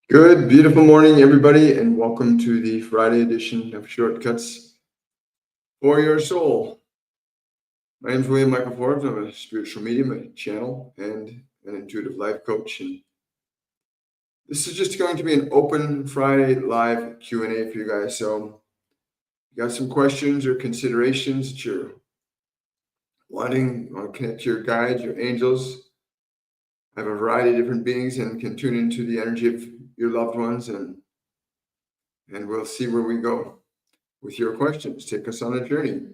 Good, beautiful morning, everybody, and welcome to the Friday edition of Shortcuts for Your Soul. My name is William Michael Forbes. I'm a spiritual medium, a channel, and an intuitive life coach. And this is just going to be an open Friday live Q&A for you guys. So if you got some questions or considerations that you're wanting, want to connect to your guides, your angels. I have a variety of different beings and can tune into the energy of your loved ones, and we'll see where we go with your questions. Take us on a journey.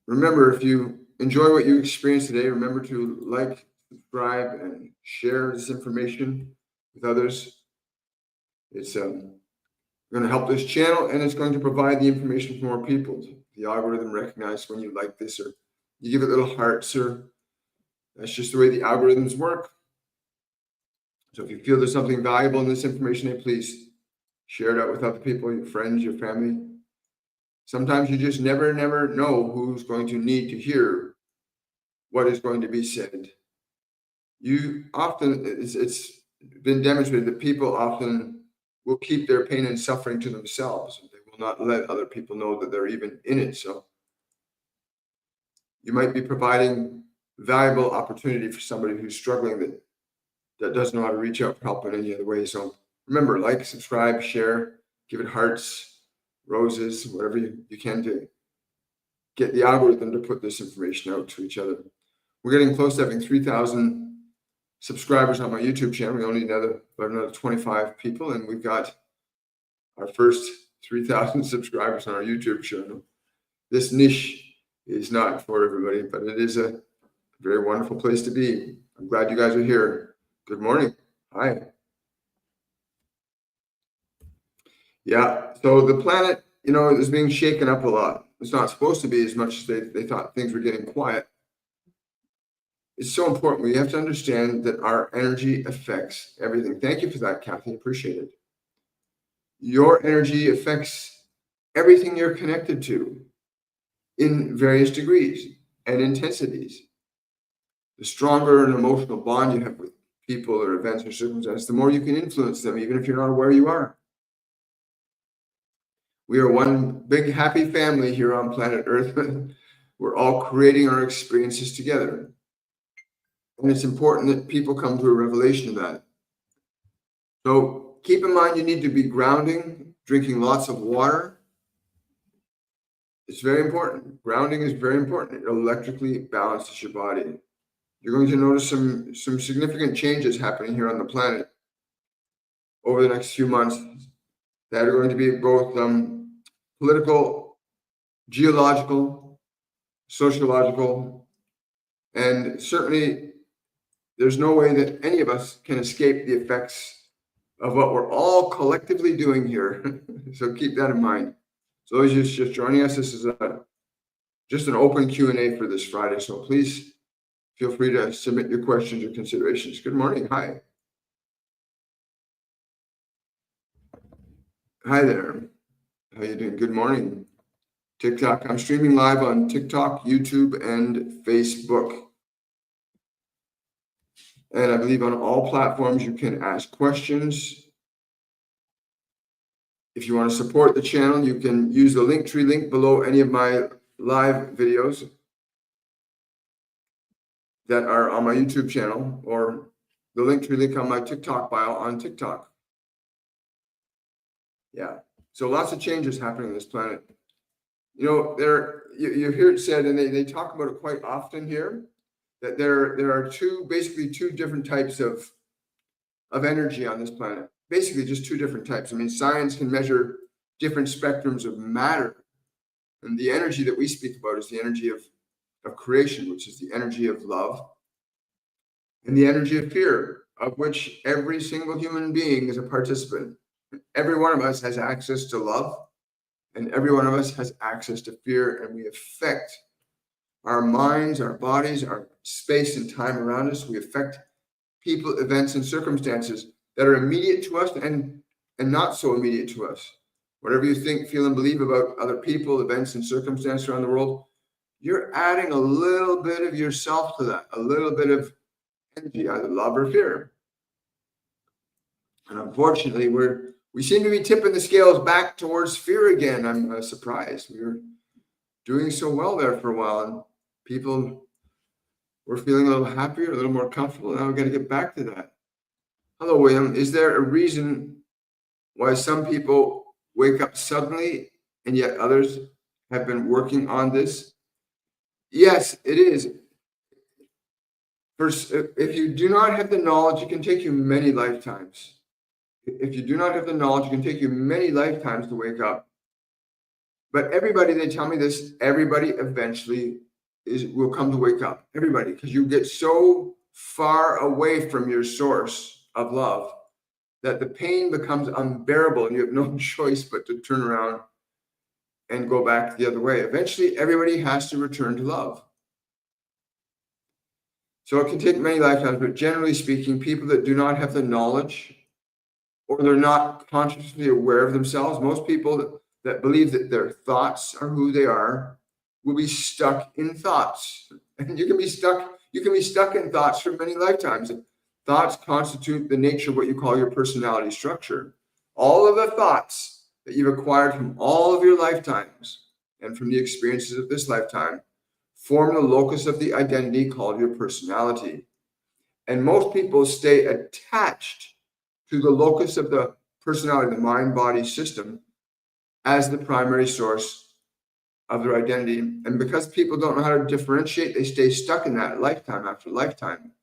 Remember, if you enjoy what you experience today, remember to like, subscribe, and share this information with others. It's going to help this channel, and it's going to provide the information for more people. The algorithm recognizes when you like this, or you give it little hearts, or that's just the way the algorithms work. So if you feel there's something valuable in this information, please share it out with other people, your friends, your family. Sometimes you just never know who's going to need to hear what is going to be said. You often, it's been demonstrated that people often will keep their pain and suffering to themselves. They will not let other people know that they're even in it. So you might be providing valuable opportunity for somebody who's struggling that doesn't know how to reach out for help in any other way. So remember, like, subscribe, share, give it hearts, roses, whatever you can to get the algorithm to put this information out to each other. We're getting close to having 3,000 subscribers on my YouTube channel. We only need about another 25 people, and we've got our first 3,000 subscribers on our YouTube channel. This niche is not for everybody, but it is a very wonderful place to be. I'm glad you guys are here. Good morning. Hi. Yeah, so the planet, is being shaken up a lot. It's not supposed to be as much as they thought things were getting quiet. It's so important. We have to understand that our energy affects everything. Thank you for that, Kathy. Appreciate it. Your energy affects everything you're connected to in various degrees and intensities. The stronger an emotional bond you have with people or events or circumstances, the more you can influence them, even if you're not aware you are. We are one big happy family here on planet Earth. We're all creating our experiences together. And it's important that people come to a revelation of that. So keep in mind, you need to be grounding, drinking lots of water. It's very important. Grounding is very important. It electrically balances your body. You're going to notice some significant changes happening here on the planet over the next few months that are going to be both political, geological, sociological, and certainly there's no way that any of us can escape the effects of what we're all collectively doing here. So keep that in mind. So those of you just joining us, this is just an open Q&A for this Friday. So please feel free to submit your questions or considerations. Good morning. Hi. Hi there. How you doing? Good morning. TikTok. I'm streaming live on TikTok, YouTube, and Facebook. And I believe on all platforms you can ask questions. If you want to support the channel, you can use the Linktree link below any of my live videos that are on my YouTube channel, or the Linktree link on my TikTok bio on TikTok. Yeah. So lots of changes happening on this planet. You hear it said, and they talk about it quite often here, that there are basically two different types of energy on this planet. Basically just two different types. I mean, science can measure different spectrums of matter. And the energy that we speak about is the energy of creation, which is the energy of love, and the energy of fear, of which every single human being is a participant. Every one of us has access to love, and every one of us has access to fear, and we affect our minds, our bodies, our space and time around us. We affect people, events, and circumstances that are immediate to us and not so immediate to us. Whatever you think, feel, and believe about other people, events, and circumstances around the world, you're adding a little bit of yourself to that, a little bit of energy, either love or fear. And unfortunately, we seem to be tipping the scales back towards fear again. I'm surprised. We were doing so well there for a while, and people were feeling a little happier, a little more comfortable. Now we've got to get back to that. Hello, William. Is there a reason why some people wake up suddenly and yet others have been working on this? Yes, it is. First, if you do not have the knowledge, it can take you many lifetimes. If you do not have the knowledge, it can take you many lifetimes to wake up. But everybody, they tell me this, everybody eventually will come to wake up. Everybody, because you get so far away from your source of love that the pain becomes unbearable and you have no choice but to turn around and go back the other way. Eventually, everybody has to return to love. So it can take many lifetimes, but generally speaking, people that do not have the knowledge or they're not consciously aware of themselves, most people that believe that their thoughts are who they are will be stuck in thoughts. And you can be stuck in thoughts for many lifetimes. Thoughts constitute the nature of what you call your personality structure. All of the thoughts that you've acquired from all of your lifetimes and from the experiences of this lifetime form the locus of the identity called your personality. And most people stay attached to the locus of the personality, the mind-body system, as the primary source of their identity. And because people don't know how to differentiate, they stay stuck in that lifetime after lifetime.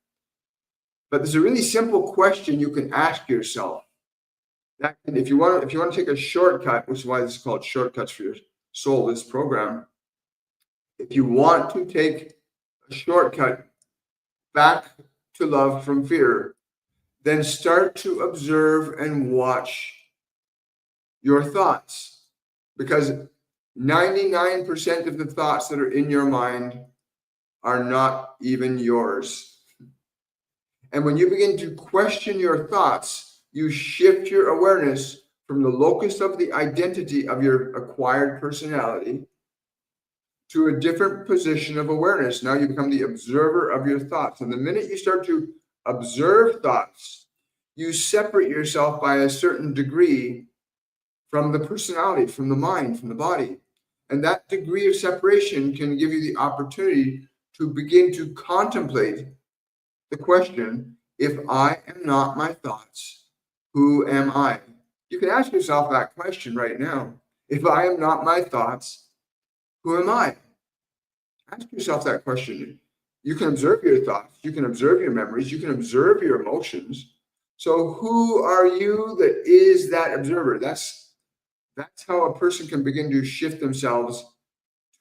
But there's a really simple question you can ask yourself. That if you want to take a shortcut, which is why this is called Shortcuts for Your Soul, this program, if you want to take a shortcut back to love from fear, then start to observe and watch your thoughts. Because 99% of the thoughts that are in your mind are not even yours. And when you begin to question your thoughts, you shift your awareness from the locus of the identity of your acquired personality to a different position of awareness. Now you become the observer of your thoughts. And the minute you start to observe thoughts, you separate yourself by a certain degree from the personality, from the mind, from the body. And that degree of separation can give you the opportunity to begin to contemplate the question, if I am not my thoughts, who am I? You can ask yourself that question right now. If I am not my thoughts, who am I? Ask yourself that question. You can observe your thoughts, you can observe your memories, you can observe your emotions. So who are you that is that observer? That's how a person can begin to shift themselves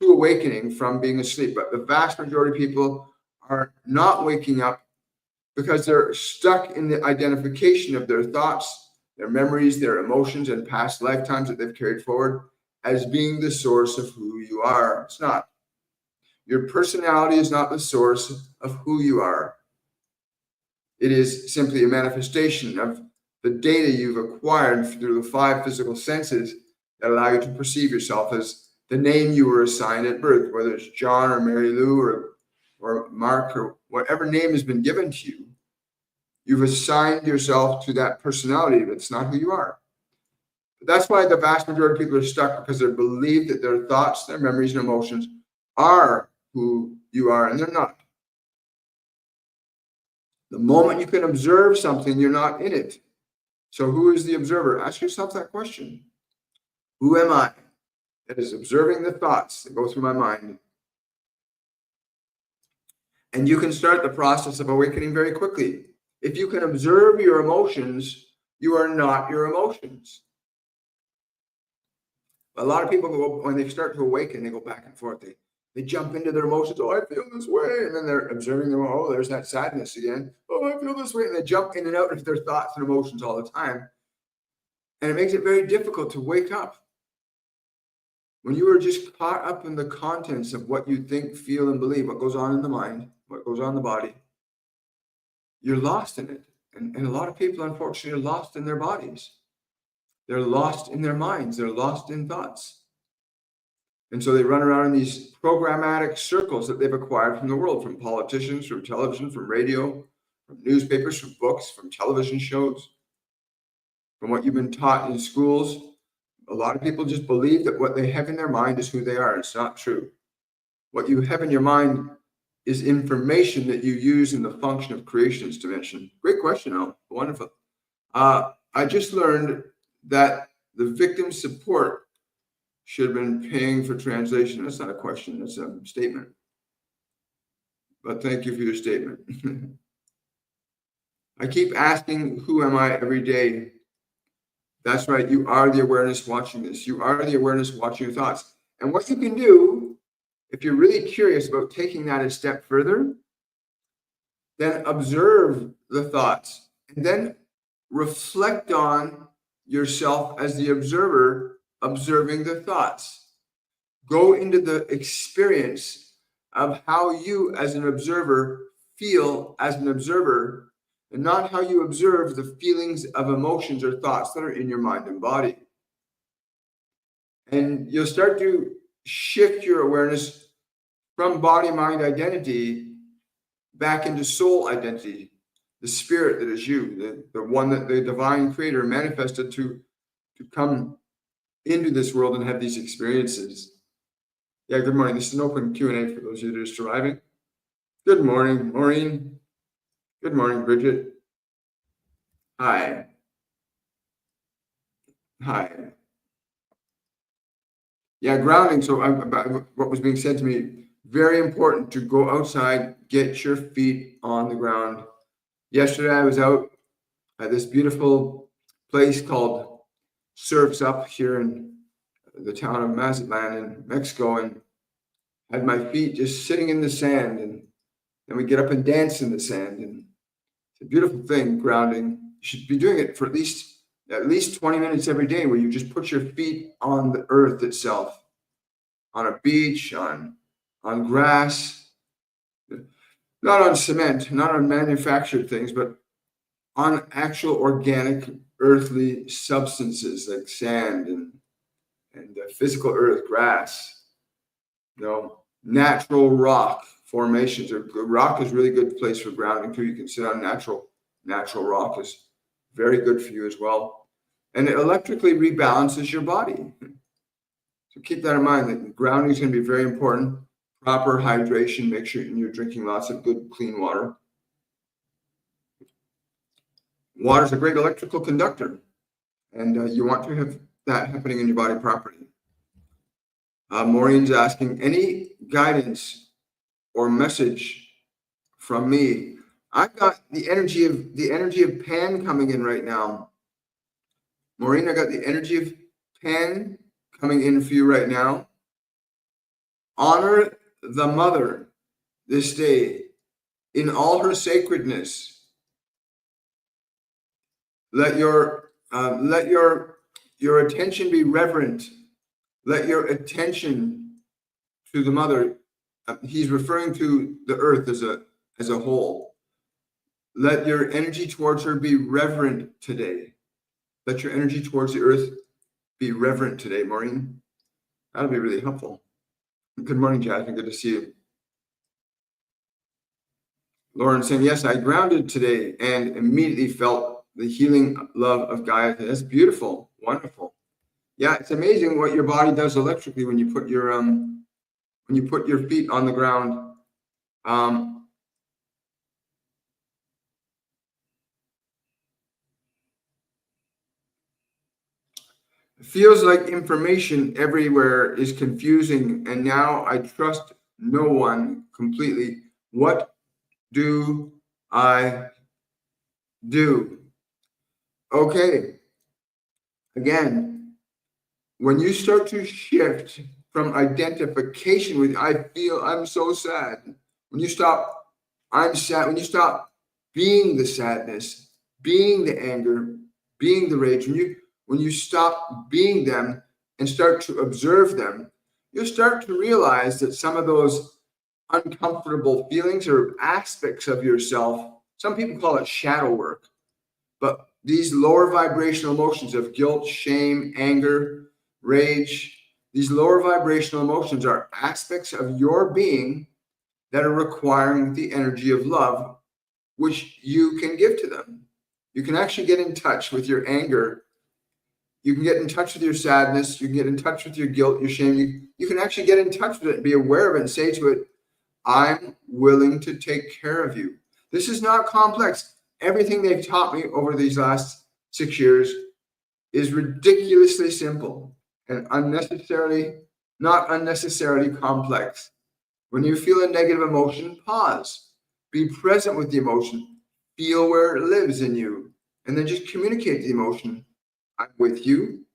to awakening from being asleep. But the vast majority of people are not waking up because they're stuck in the identification of their thoughts, their memories, their emotions, and past lifetimes that they've carried forward as being the source of who you are. It's not. Your personality is not the source of who you are. It is simply a manifestation of the data you've acquired through the 5 physical senses that allow you to perceive yourself as the name you were assigned at birth, whether it's John or Mary Lou or Mark or whatever name has been given to you. You've assigned yourself to that personality, but it's not who you are. But that's why the vast majority of people are stuck, because they believe that their thoughts, their memories, and emotions are who you are, and they're not. The moment you can observe something, you're not in it. So who is the observer? Ask yourself that question. Who am I that is observing the thoughts that go through my mind? And you can start the process of awakening very quickly. If you can observe your emotions, you are not your emotions. A lot of people go, when they start to awaken, they go back and forth. They jump into their emotions. Oh, I feel this way. And then they're observing them. Oh, there's that sadness again. Oh, I feel this way. And they jump in and out of their thoughts and emotions all the time. And it makes it very difficult to wake up. When you are just caught up in the contents of what you think, feel, and believe, what goes on in the mind, what goes on in the body, you're lost in it. And a lot of people, unfortunately, are lost in their bodies. They're lost in their minds. They're lost in thoughts. And so they run around in these programmatic circles that they've acquired from the world, from politicians, from television, from radio, from newspapers, from books, from television shows. from what you've been taught in schools. A lot of people just believe that what they have in their mind is who they are. It's not true. What you have in your mind is information that you use in the function of creation's dimension. Great question, Al. Wonderful. I just learned that the victim support should have been paying for translation. That's not a question, that's a statement. But thank you for your statement. I keep asking, who am I every day? That's right, you are the awareness watching this. You are the awareness watching your thoughts. And what you can do, if you're really curious about taking that a step further, then observe the thoughts and then reflect on yourself as the observer, observing the thoughts. Go into the experience of how you as an observer feel as an observer, and not how you observe the feelings of emotions or thoughts that are in your mind and body. And you'll start to shift your awareness from body-mind identity back into soul identity, the spirit that is you, the one that the divine creator manifested to come into this world and have these experiences. Yeah, good morning. This is an open Q&A for those of you that are just arriving. Good morning, Maureen. Good morning, Bridget. Hi. Hi. Yeah, grounding. So what was being said to me, very important to go outside, get your feet on the ground. Yesterday, I was out at this beautiful place called Surfs Up here in the town of Mazatlan in Mexico, and had my feet just sitting in the sand, and then we get up and dance in the sand, and it's a beautiful thing, grounding. You should be doing it for at least 20 minutes every day, where you just put your feet on the earth itself, on a beach, on grass, not on cement, not on manufactured things, but on actual organic earthly substances like sand and physical earth, grass, natural rock formations. Rock is a really good place for grounding too. You can sit on natural rock, is very good for you as well. And it electrically rebalances your body. So keep that in mind, that grounding is going to be very important. Proper hydration, make sure you're drinking lots of good, clean water. Water is a great electrical conductor, and you want to have that happening in your body properly. Maureen's asking, any guidance or message from me? I've got the energy of Pan coming in right now. Maureen, I got the energy of Pan coming in for you right now. Honor the mother this day in all her sacredness. Let your attention be reverent. Let your attention to the mother. He's referring to the earth as a whole. Let your energy towards her be reverent today. Let your energy towards the earth be reverent today, Maureen. That'll be really helpful. Good morning, Jasmine. Good to see you. Lauren saying, yes, I grounded today and immediately felt the healing love of Gaia. That's beautiful. Wonderful. Yeah, it's amazing what your body does electrically when you put your feet on the ground. It feels like information everywhere is confusing, and now I trust no one completely. What do I do? Okay. Again, when you start to shift from identification with I feel I'm so sad, when you stop I'm sad, when you stop being the sadness, being the anger, being the rage, when you stop being them and start to observe them, you'll start to realize that some of those uncomfortable feelings or aspects of yourself, some people call it shadow work, but these lower vibrational emotions of guilt, shame, anger, rage, these lower vibrational emotions are aspects of your being that are requiring the energy of love, which you can give to them. You can actually get in touch with your anger You can get in touch with your sadness. You can get in touch with your guilt, your shame. You can actually get in touch with it and be aware of it and say to it, I'm willing to take care of you. This is not complex. Everything they've taught me over these last 6 years is ridiculously simple and not unnecessarily complex. When you feel a negative emotion, pause. Be present with the emotion. Feel where it lives in you. And then just communicate the emotion. I'm with you.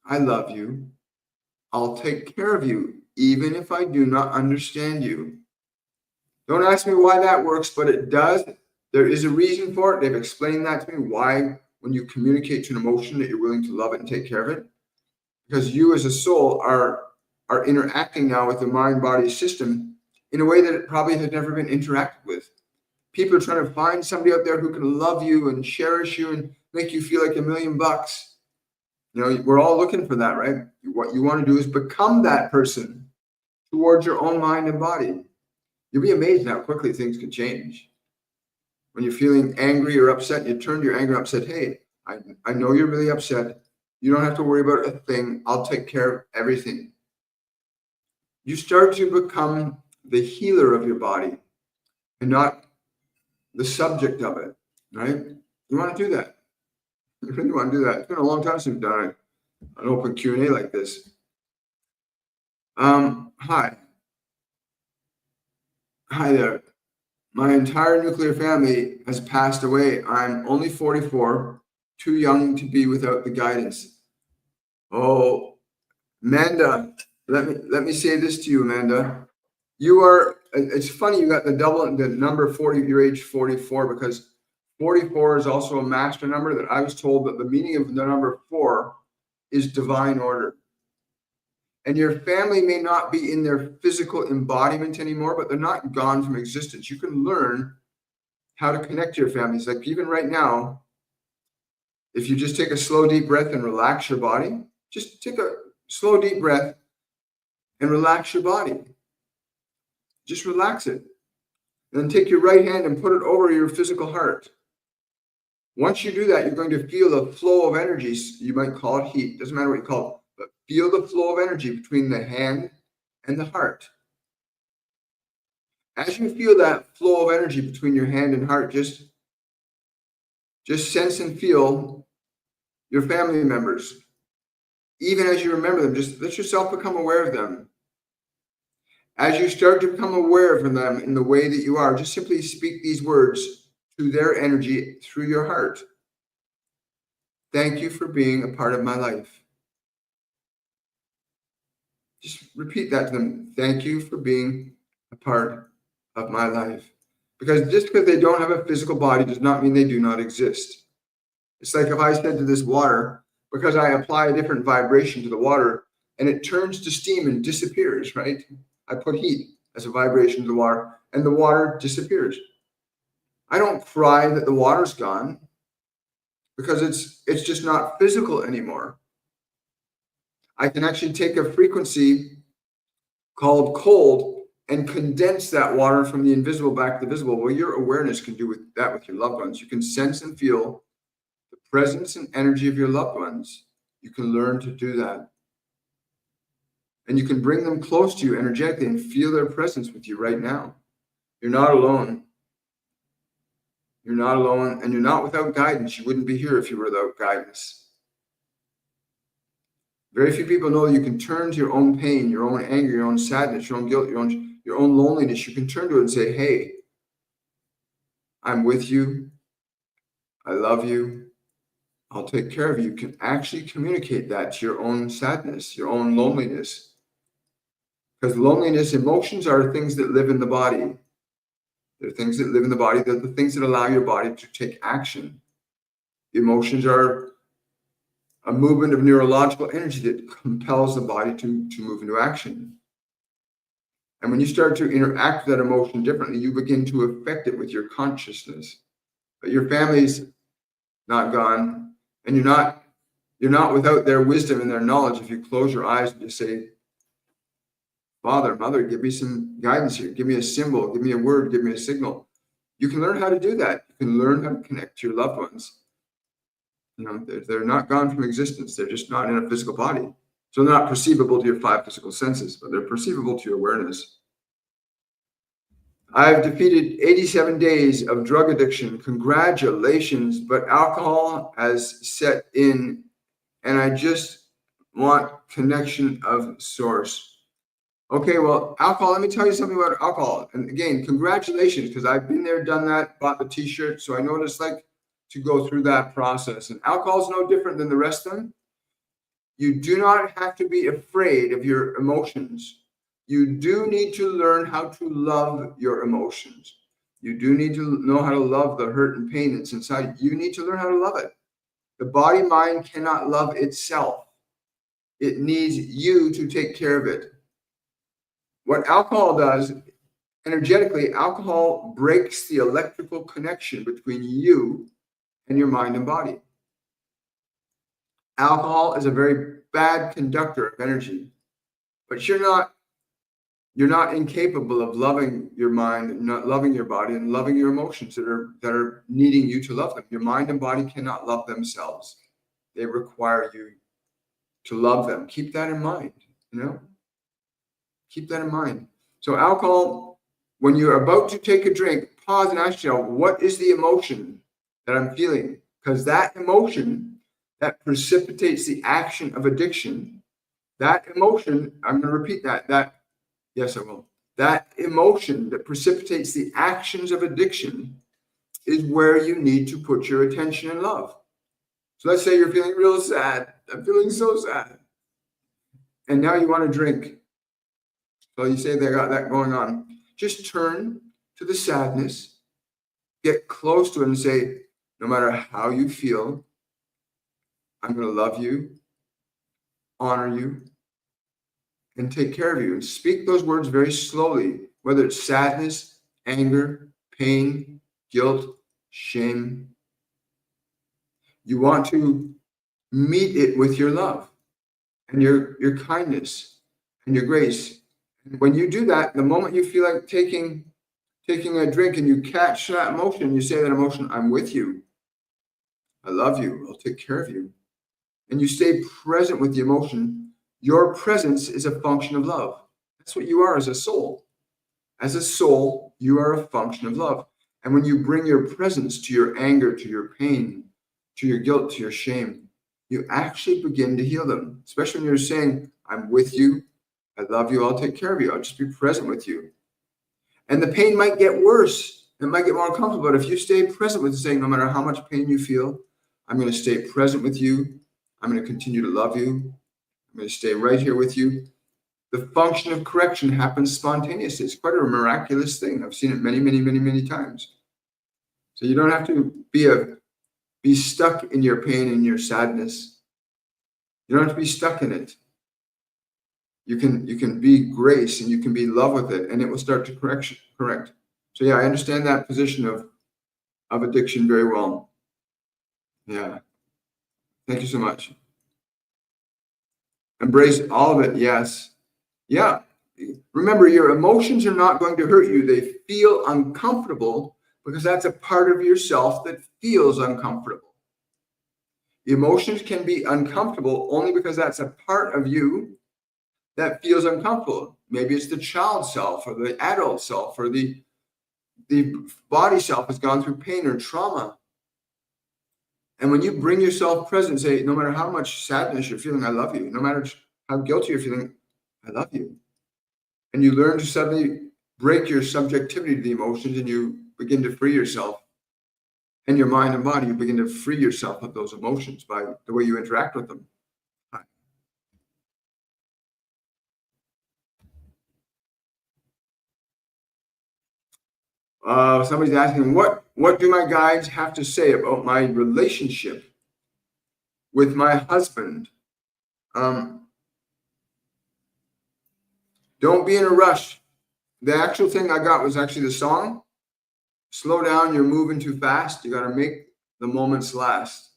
I love you. I'll take care of you, even if I do not understand you. Don't ask me why that works, but it does. There is a reason for it. They've explained that to me, why when you communicate to an emotion that you're willing to love it and take care of it. Because you as a soul are interacting now with the mind-body system in a way that it probably has never been interacted with. People are trying to find somebody out there who can love you and cherish you and make you feel like $1 million. You know, we're all looking for that, right? What you want to do is become that person towards your own mind and body. You'll be amazed how quickly things can change. When you're feeling angry or upset, you turn to your anger and upset. Hey, I know you're really upset. You don't have to worry about a thing. I'll take care of everything. You start to become the healer of your body and not the subject of it, right? You want to do that. You really want to do that. It's been a long time since we've done an open Q&A like this. Hi there. My entire nuclear family has passed away. I'm only 44, too young to be without the guidance. Oh, Amanda, let me say this to you, Amanda. It's funny you got the number 40, your age 44, because 44 is also a master number that I was told that the meaning of the number 4 is divine order. And your family may not be in their physical embodiment anymore, but they're not gone from existence. You can learn how to connect to your families. Like even right now, if you just take a slow, deep breath and relax your body, just take a slow, deep breath and relax your body. Just relax it. And then take your right hand and put it over your physical heart. Once you do that, you're going to feel a flow of energies. You might call it heat. Doesn't matter what you call it. But feel the flow of energy between the hand and the heart. As you feel that flow of energy between your hand and heart, just sense and feel your family members. Even as you remember them, just let yourself become aware of them. As you start to become aware of them in the way that you are, just simply speak these words to their energy through your heart. Thank you for being a part of my life. Just repeat that to them. Thank you for being a part of my life. Because just because they don't have a physical body does not mean they do not exist. It's like if I said to this water, because I apply a different vibration to the water and it turns to steam and disappears, right? I put heat as a vibration to the water and the water disappears. I don't cry that the water's gone because it's just not physical anymore. I can actually take a frequency called cold and condense that water from the invisible back to the visible. Well, your awareness can do with that with your loved ones. You can sense and feel the presence and energy of your loved ones. You can learn to do that. And you can bring them close to you energetically and feel their presence with you right now. You're not alone. You're not alone, and you're not without guidance. You wouldn't be here if you were without guidance. Very few people know you can turn to your own pain, your own anger, your own sadness, your own guilt, your own loneliness. You can turn to it and say, hey, I'm with you. I love you. I'll take care of you. You can actually communicate that to your own sadness, your own loneliness. Because loneliness, emotions are things that live in the body. They're things that live in the body. They're the things that allow your body to take action. The emotions are a movement of neurological energy that compels the body to move into action. And when you start to interact with that emotion differently, you begin to affect it with your consciousness. But your family's not gone, and you're not without their wisdom and their knowledge. If you close your eyes and just say, Father, Mother, give me some guidance here. Give me a symbol. Give me a word. Give me a signal. You can learn how to do that. You can learn how to connect to your loved ones. They're not gone from existence. They're just not in a physical body. So they're not perceivable to your five physical senses, but they're perceivable to your awareness. I've defeated 87 days of drug addiction. Congratulations. But alcohol has set in, and I just want connection of source. Okay, well, alcohol, let me tell you something about alcohol. And again, congratulations, because I've been there, done that, bought the t-shirt. So I know what it's like to go through that process. And alcohol is no different than the rest of them. You do not have to be afraid of your emotions. You do need to learn how to love your emotions. You do need to know how to love the hurt and pain that's inside. You need to learn how to love it. The body mind cannot love itself. It needs you to take care of it. What alcohol does, energetically, alcohol breaks the electrical connection between you and your mind and body. Alcohol is a very bad conductor of energy, but you're not incapable of loving your mind, not loving your body, and loving your emotions that are needing you to love them. Your mind and body cannot love themselves. They require you to love them. Keep that in mind, Keep that in mind. So alcohol, when you're about to take a drink, pause and ask yourself, what is the emotion that I'm feeling? Because that emotion that precipitates the action of addiction, that emotion, I'm going to repeat that, yes, I will. That emotion that precipitates the actions of addiction is where you need to put your attention and love. So let's say you're feeling real sad. I'm feeling so sad. And now you want to drink. So you say they got that going on. Just turn to the sadness, get close to it and say, no matter how you feel, I'm going to love you, honor you, and take care of you. And speak those words very slowly, whether it's sadness, anger, pain, guilt, shame. You want to meet it with your love and your kindness and your grace. And when you do that, the moment you feel like taking a drink and you catch that emotion, you say that emotion, I'm with you. I love you. I'll take care of you. And you stay present with the emotion. Your presence is a function of love. That's what you are as a soul. As a soul, you are a function of love. And when you bring your presence to your anger, to your pain, to your guilt, to your shame, you actually begin to heal them. Especially when you're saying, I'm with you. I love you. I'll take care of you. I'll just be present with you. And the pain might get worse. It might get more uncomfortable. But if you stay present with it, saying, no matter how much pain you feel, I'm going to stay present with you. I'm going to continue to love you. I'm going to stay right here with you. The function of correction happens spontaneously. It's quite a miraculous thing. I've seen it many, many, many, many times. So you don't have to be stuck in your pain and your sadness. You don't have to be stuck in it. You can be grace and you can be love with it, and it will start to correct. So yeah, I understand that position of addiction very well. Yeah. Thank you so much. Embrace all of it. Yes. Yeah. Remember, your emotions are not going to hurt you. They feel uncomfortable because that's a part of yourself that feels uncomfortable. Emotions can be uncomfortable only because that's a part of you that feels uncomfortable. Maybe it's the child self or the adult self or the body self has gone through pain or trauma. And when you bring yourself present, say, no matter how much sadness you're feeling, I love you. No matter how guilty you're feeling, I love you. And you learn to suddenly break your subjectivity to the emotions and you begin to free yourself. And your mind and body, you begin to free yourself of those emotions by the way you interact with them. Somebody's asking, what do my guides have to say about my relationship with my husband? Don't be in a rush. The actual thing I got was actually the song. Slow down, you're moving too fast. You got to make the moments last.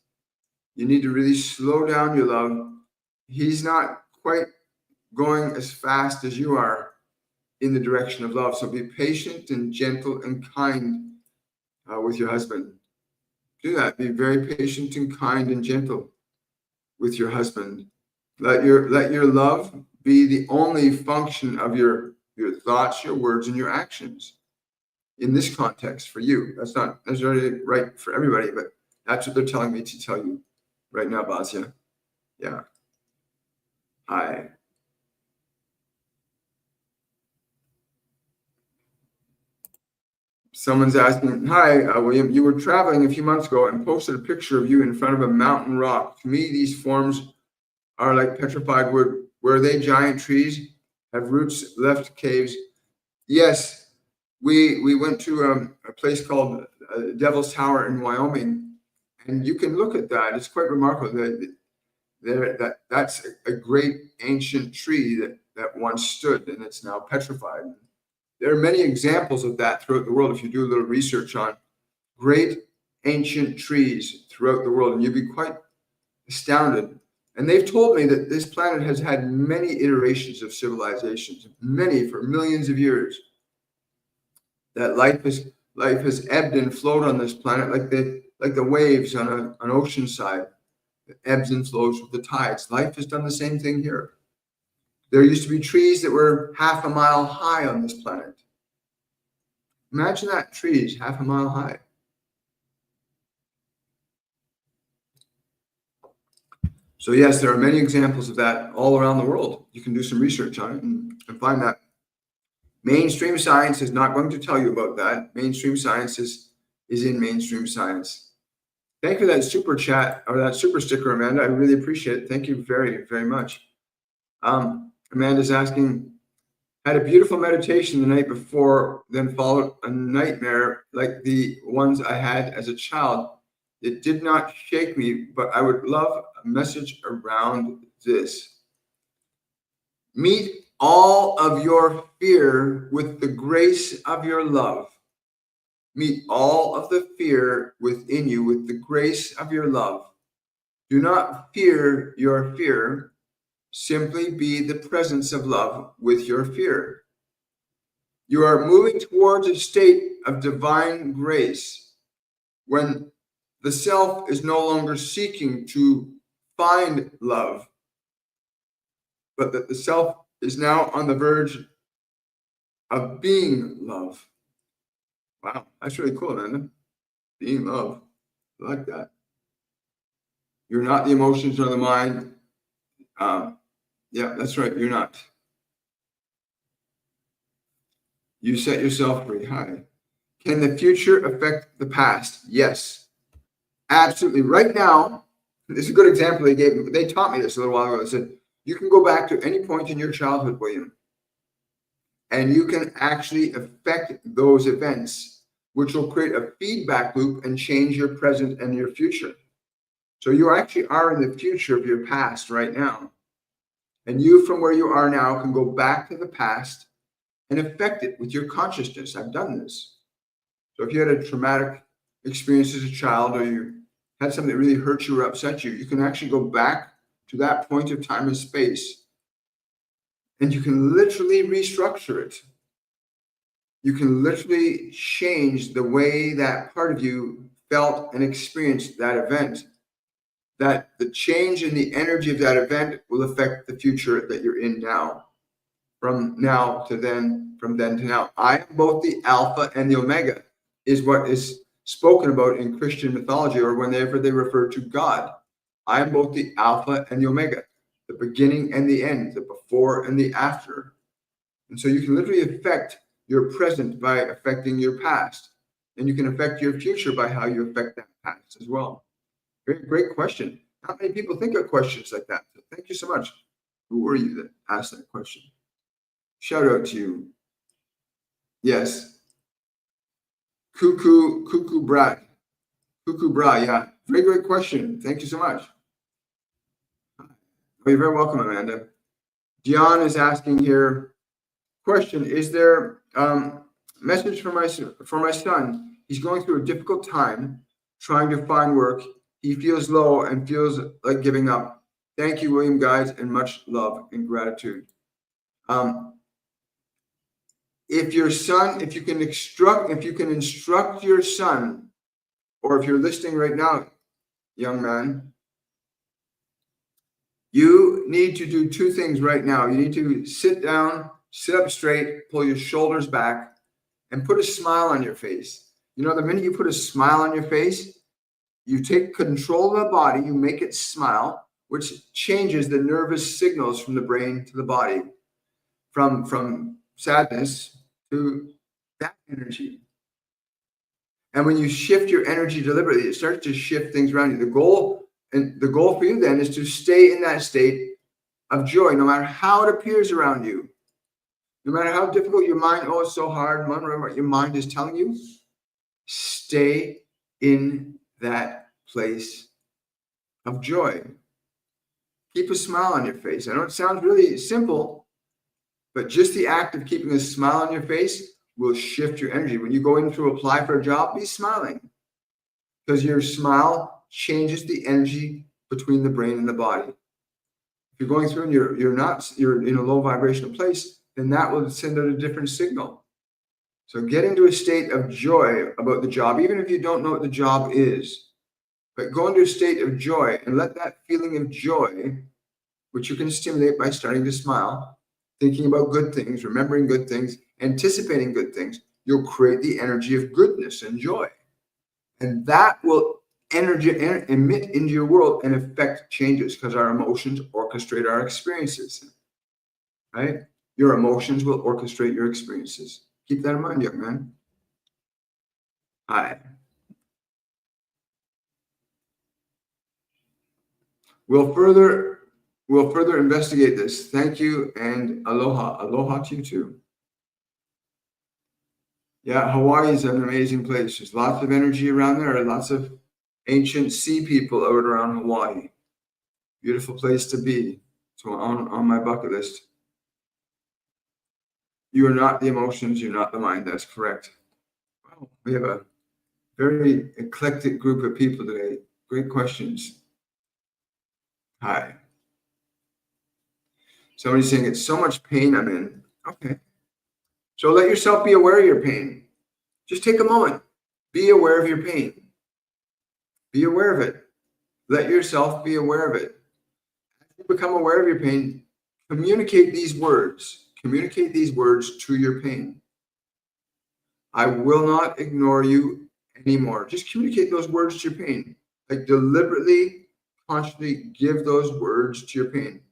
You need to really slow down your love. He's not quite going as fast as you are in the direction of love. So be patient and gentle and kind with your husband. Do that. Be very patient and kind and gentle with your husband. Let your love be the only function of your thoughts, your words, and your actions in this context for you. That's not necessarily right for everybody, but that's what they're telling me to tell you right now, Basia. Yeah. Hi. Someone's asking, hi, William, you were traveling a few months ago and posted a picture of you in front of a mountain rock. To me, these forms are like petrified wood. Were they giant trees? Have roots left caves? Yes, we went to a place called Devil's Tower in Wyoming, and you can look at that. It's quite remarkable. That's a great ancient tree that once stood, and it's now petrified. There are many examples of that throughout the world. If you do a little research on great ancient trees throughout the world, and you'd be quite astounded. And they've told me that this planet has had many iterations of civilizations, many for millions of years. That life has ebbed and flowed on this planet like the waves on an ocean side. It ebbs and flows with the tides. Life has done the same thing here. There used to be trees that were half a mile high on this planet. Imagine that, trees half a mile high. So yes, there are many examples of that all around the world. You can do some research on it and find that. Mainstream science is not going to tell you about that. Mainstream science is in mainstream science. Thank you for that super chat or that super sticker, Amanda. I really appreciate it. Thank you very, very much. Amanda's asking, had a beautiful meditation the night before, then followed a nightmare like the ones I had as a child. It did not shake me, but I would love a message around this. Meet all of your fear with the grace of your love. Meet all of the fear within you with the grace of your love. Do not fear your fear. Simply be the presence of love with your fear. You are moving towards a state of divine grace when the self is no longer seeking to find love, but that the self is now on the verge of being love. Wow, that's really cool, Amanda. Being love. I like that. You're not the emotions or the mind. Yeah, that's right. You're not. You set yourself free. Hi. Can the future affect the past? Yes, absolutely. Right now, this is a good example they gave me. They taught me this a little while ago. They said, you can go back to any point in your childhood, William, and you can actually affect those events, which will create a feedback loop and change your present and your future. So you actually are in the future of your past right now. And you, from where you are now, can go back to the past and affect it with your consciousness. I've done this. So if you had a traumatic experience as a child, or you had something that really hurt you or upset you, you can actually go back to that point of time and space, and you can literally restructure it. You can literally change the way that part of you felt and experienced that event. That the change in the energy of that event will affect the future that you're in now. From now to then, from then to now. I am both the Alpha and the Omega, is what is spoken about in Christian mythology, or whenever they refer to God. I am both the Alpha and the Omega, the beginning and the end, the before and the after. And so you can literally affect your present by affecting your past. And you can affect your future by how you affect that past as well. Great question. Not many people think of questions like that. So thank you so much. Who were you that asked that question? Shout out to you. Yes. Cuckoo Brat. Cuckoo Bra, yeah. Very great question. Thank you so much. Oh, you're very welcome, Amanda. Dion is asking here, question, is there message for my son? He's going through a difficult time trying to find work. He feels low and feels like giving up. Thank you, William, guys, and much love and gratitude. If you can instruct your son or if you're listening right now, young man, you need to do two things right now. You need to sit down, sit up straight, pull your shoulders back, and put a smile on your face. You know, the minute you put a smile on your face, you take control of the body, you make it smile, which changes the nervous signals from the brain to the body, from sadness to that energy. And when you shift your energy deliberately, it starts to shift things around you. The goal for you then is to stay in that state of joy, no matter how it appears around you. No matter how difficult your mind, oh, it's so hard, wondering what your mind is telling you, stay in that place of joy. Keep a smile on your face. I know it sounds really simple, but just the act of keeping a smile on your face will shift your energy. When you go in to apply for a job, be smiling, because your smile changes the energy between the brain and the body. If you're going through and you're in a low vibrational place, then that will send out a different signal. So get into a state of joy about the job, even if you don't know what the job is. But go into a state of joy and let that feeling of joy, which you can stimulate by starting to smile, thinking about good things, remembering good things, anticipating good things, you'll create the energy of goodness and joy. And that will emit into your world and affect changes, because our emotions orchestrate our experiences, right? Your emotions will orchestrate your experiences. Keep that in mind, young man. Hi. We'll further investigate this. Thank you, and aloha. Aloha to you too. Yeah, Hawaii is an amazing place. There's lots of energy around there, and lots of ancient sea people out around Hawaii. Beautiful place to be. So on my bucket list. You are not the emotions, you're not the mind. That's correct. Wow, we have a very eclectic group of people today. Great questions. Hi. Somebody's saying it's so much pain I'm in. Okay. So let yourself be aware of your pain. Just take a moment. Be aware of your pain. Be aware of it. Let yourself be aware of it. As you become aware of your pain, communicate these words. Communicate these words to your pain. I will not ignore you anymore. Just communicate those words to your pain. Like deliberately, consciously give those words to your pain.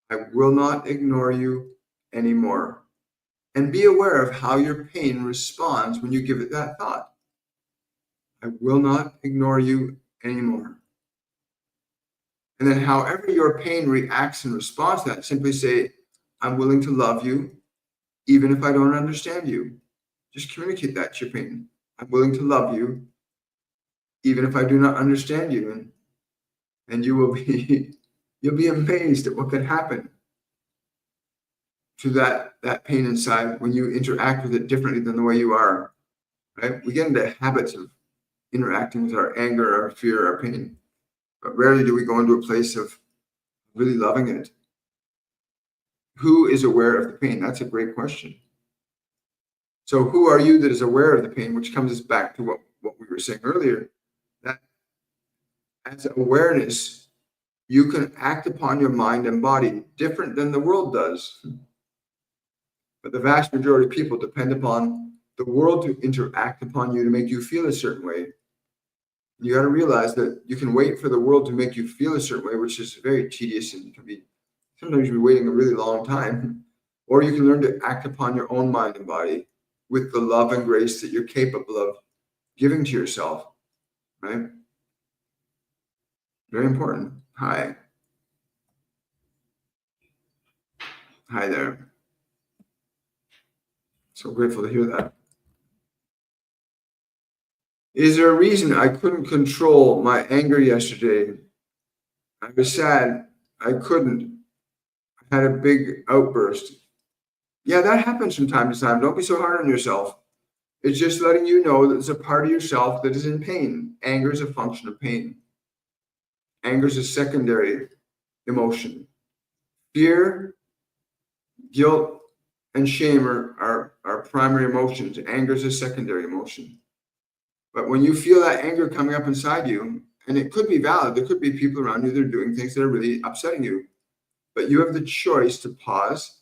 I will not ignore you anymore. And be aware of how your pain responds when you give it that thought. I will not ignore you anymore. And then however your pain reacts in response to that, simply say, I'm willing to love you, even if I don't understand you. Just communicate that to your pain. I'm willing to love you, even if I do not understand you. And you'll be amazed at what can happen to that pain inside when you interact with it differently than the way you are. Right? We get into habits of interacting with our anger, our fear, our pain, but rarely do we go into a place of really loving it. Who is aware of the pain? That's a great question. So who are you that is aware of the pain, which comes us back to what we were saying earlier, that as awareness, you can act upon your mind and body different than the world does. But the vast majority of people depend upon the world to interact upon you to make you feel a certain way. You got to realize that you can wait for the world to make you feel a certain way, which is very tedious and can be, sometimes you'll be waiting a really long time. Or you can learn to act upon your own mind and body with the love and grace that you're capable of giving to yourself, right? Very important. Hi. Hi there. So grateful to hear that. Is there a reason I couldn't control my anger yesterday? I was sad. I couldn't. I had a big outburst. Yeah, that happens from time to time. Don't be so hard on yourself. It's just letting you know that there's a part of yourself that is in pain. Anger is a function of pain. Anger is a secondary emotion. Fear, guilt, and shame are primary emotions. Anger is a secondary emotion. But when you feel that anger coming up inside you, and it could be valid, there could be people around you that are doing things that are really upsetting you, but you have the choice to pause,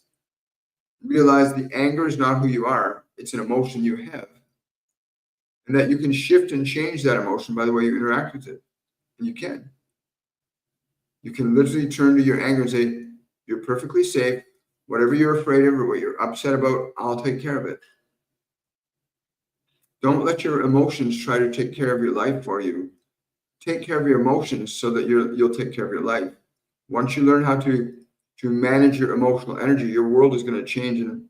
realize the anger is not who you are, it's an emotion you have, and that you can shift and change that emotion by the way you interact with it. And you can. You can literally turn to your anger and say, you're perfectly safe. Whatever you're afraid of or what you're upset about, I'll take care of it. Don't let your emotions try to take care of your life for you. Take care of your emotions so that you'll take care of your life. Once you learn how to manage your emotional energy, your world is going to change in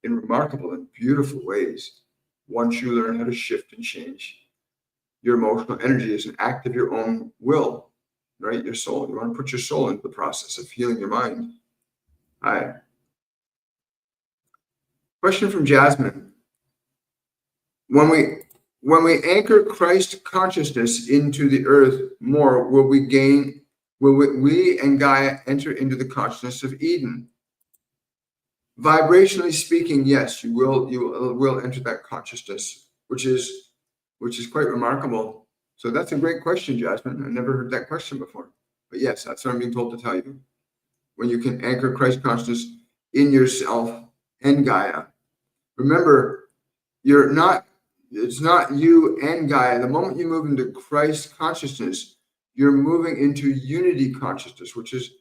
remarkable and beautiful ways. Once you learn how to shift and change your emotional energy is an act of your own will, right? Your soul. You want to put your soul into the process of healing your mind. Hi. Question from Jasmine. When we anchor Christ consciousness into the earth more, will we and Gaia enter into the consciousness of Eden? Vibrationally speaking, yes, you will enter that consciousness, which is quite remarkable. So that's a great question, Jasmine. I never heard that question before. But yes, that's what I'm being told to tell you. When you can anchor Christ consciousness in yourself and Gaia. Remember, it's not you and Gaia. The moment you move into Christ consciousness, you're moving into unity consciousness, which is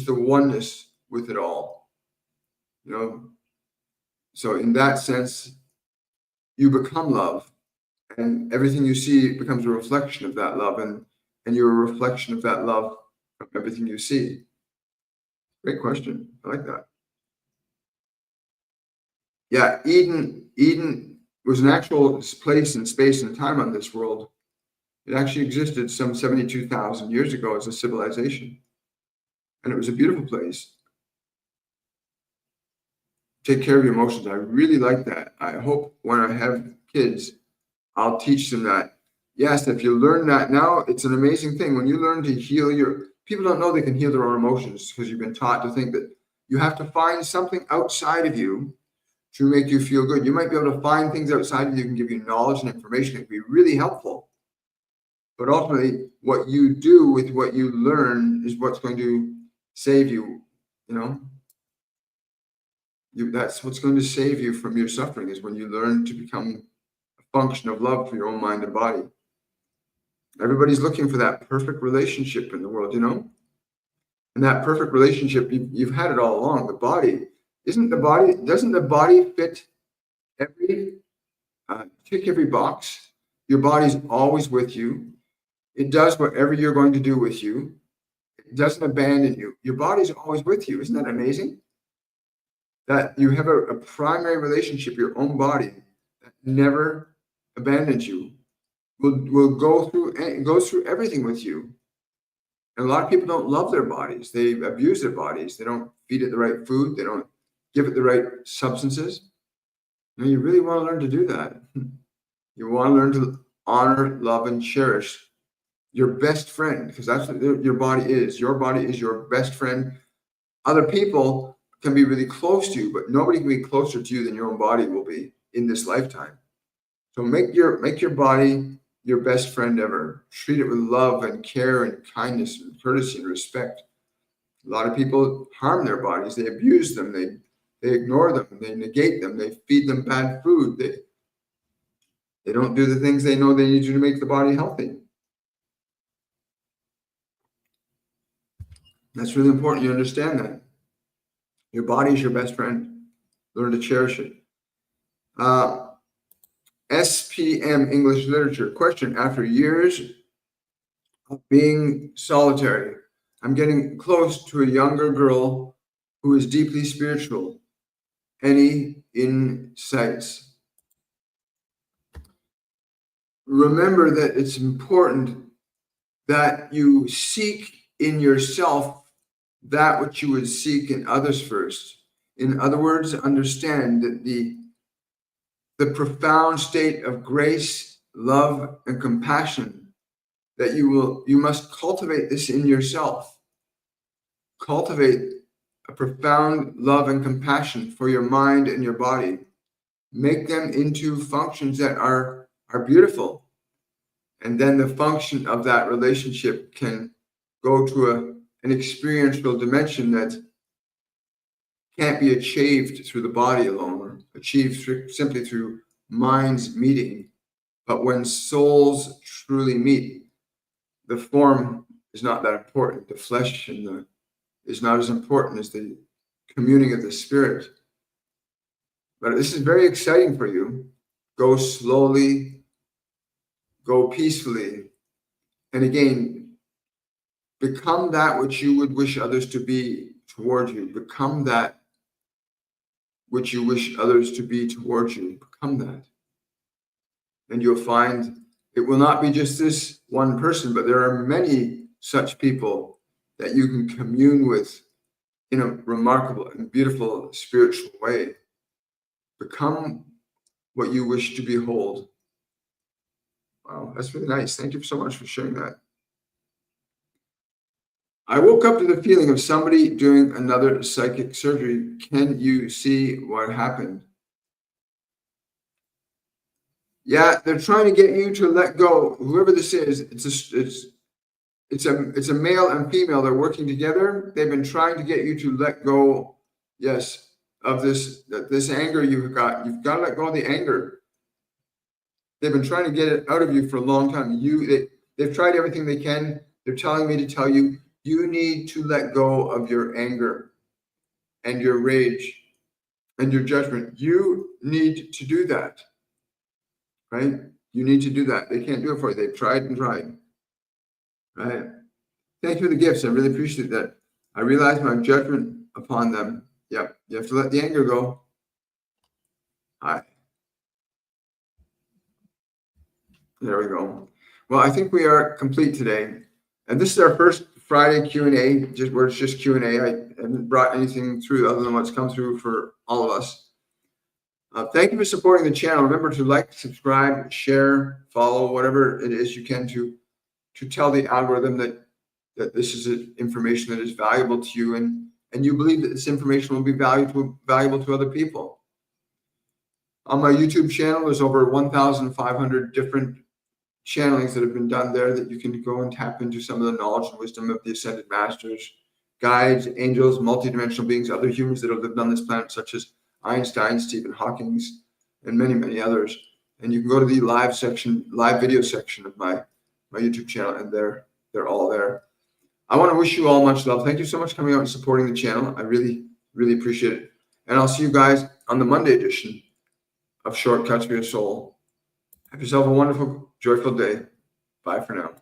the oneness with it all. You know, so in that sense, you become love, and everything you see becomes a reflection of that love, and you're a reflection of that love from everything you see. Great question. I like that. Yeah, Eden was an actual place and space and time on this world. It actually existed some 72,000 years ago as a civilization. And it was a beautiful place. Take care of your emotions. I really like that. I hope when I have kids, I'll teach them that. Yes, if you learn that now, it's an amazing thing. When you learn to heal people don't know they can heal their own emotions because you've been taught to think that you have to find something outside of you to make you feel good. You might be able to find things outside of you that can give you knowledge and information that can be really helpful. But ultimately, what you do with what you learn is what's going to save you, you know? That's what's going to save you from your suffering is when you learn to become a function of love for your own mind and body. Everybody's looking for that perfect relationship in the world, you know? And that perfect relationship, you've had it all along. The body, doesn't the body fit tick every box? Your body's always with you. It does whatever you're going to do with you. It doesn't abandon you. Your body's always with you. Isn't that amazing? That you have a primary relationship, your own body, that never abandons you, will go through everything with you. And a lot of people don't love their bodies. They abuse their bodies. They don't feed it the right food. They don't give it the right substances. You really want to learn to do that. You want to learn to honor, love, and cherish your best friend, because that's what your body is. Your body is your best friend. Other people can be really close to you, but nobody can be closer to you than your own body will be in this lifetime. So make your body your best friend ever. Treat it with love and care and kindness and courtesy and respect. A lot of people harm their bodies. They abuse them. They ignore them. They negate them. They feed them bad food. They don't do the things they know they need to make the body healthy. That's really important. You understand that. Your body is your best friend. Learn to cherish it. SPM English Literature. Question. After years of being solitary, I'm getting close to a younger girl who is deeply spiritual. Any insights? Remember that it's important that you seek in yourself that which you would seek in others first. In other words, understand that the profound state of grace, love, and compassion that you must cultivate this in yourself. Cultivate a profound love and compassion for your mind and your body. Make them into functions that are beautiful. And then the function of that relationship can go to an experiential dimension that can't be achieved through the body alone, or achieved simply through minds meeting. But when souls truly meet, the form is not that important. The flesh is not as important as the communing of the spirit. But this is very exciting for you. Go slowly, go peacefully, and again, become that which you would wish others to be towards you. Become that which you wish others to be towards you. Become that. And you'll find it will not be just this one person, but there are many such people that you can commune with in a remarkable and beautiful spiritual way. Become what you wish to behold. Wow, that's really nice. Thank you so much for sharing that. I woke up to the feeling of somebody doing another psychic surgery. Can you see what happened? Yeah, they're trying to get you to let go. Whoever this is, it's a male and female. They're working together. They've been trying to get you to let go. Yes, of this anger you've got. You've got to let go of the anger. They've been trying to get it out of you for a long time. They've tried everything they can. They're telling me to tell you, you need to let go of your anger and your rage and your judgment. You need to do that, right? You need to do that. They can't do it for you. They've tried and tried, right? Thank you for the gifts. I really appreciate that. I realize my judgment upon them. Yep. You have to let the anger go. Hi. There we go. Well, I think we are complete today. And this is our first Friday Q&A, where it's just Q&A. I haven't brought anything through other than what's come through for all of us. Thank you for supporting the channel. Remember to like, subscribe, share, follow, whatever it is you can to tell the algorithm that this is information that is valuable to you, and you believe that this information will be valuable to other people. On my YouTube channel, there's over 1,500 different channelings that have been done there that you can go and tap into some of the knowledge and wisdom of the ascended masters, guides, angels, multidimensional beings, other humans that have lived on this planet, such as Einstein, Stephen Hawking, and many, many others. And you can go to the live video section of my YouTube channel, and they're all there. I want to wish you all much love. Thank you so much for coming out and supporting the channel. I really, really appreciate it. And I'll see you guys on the Monday edition of Shortcuts for Your Soul. Have yourself a wonderful, joyful day. Bye for now.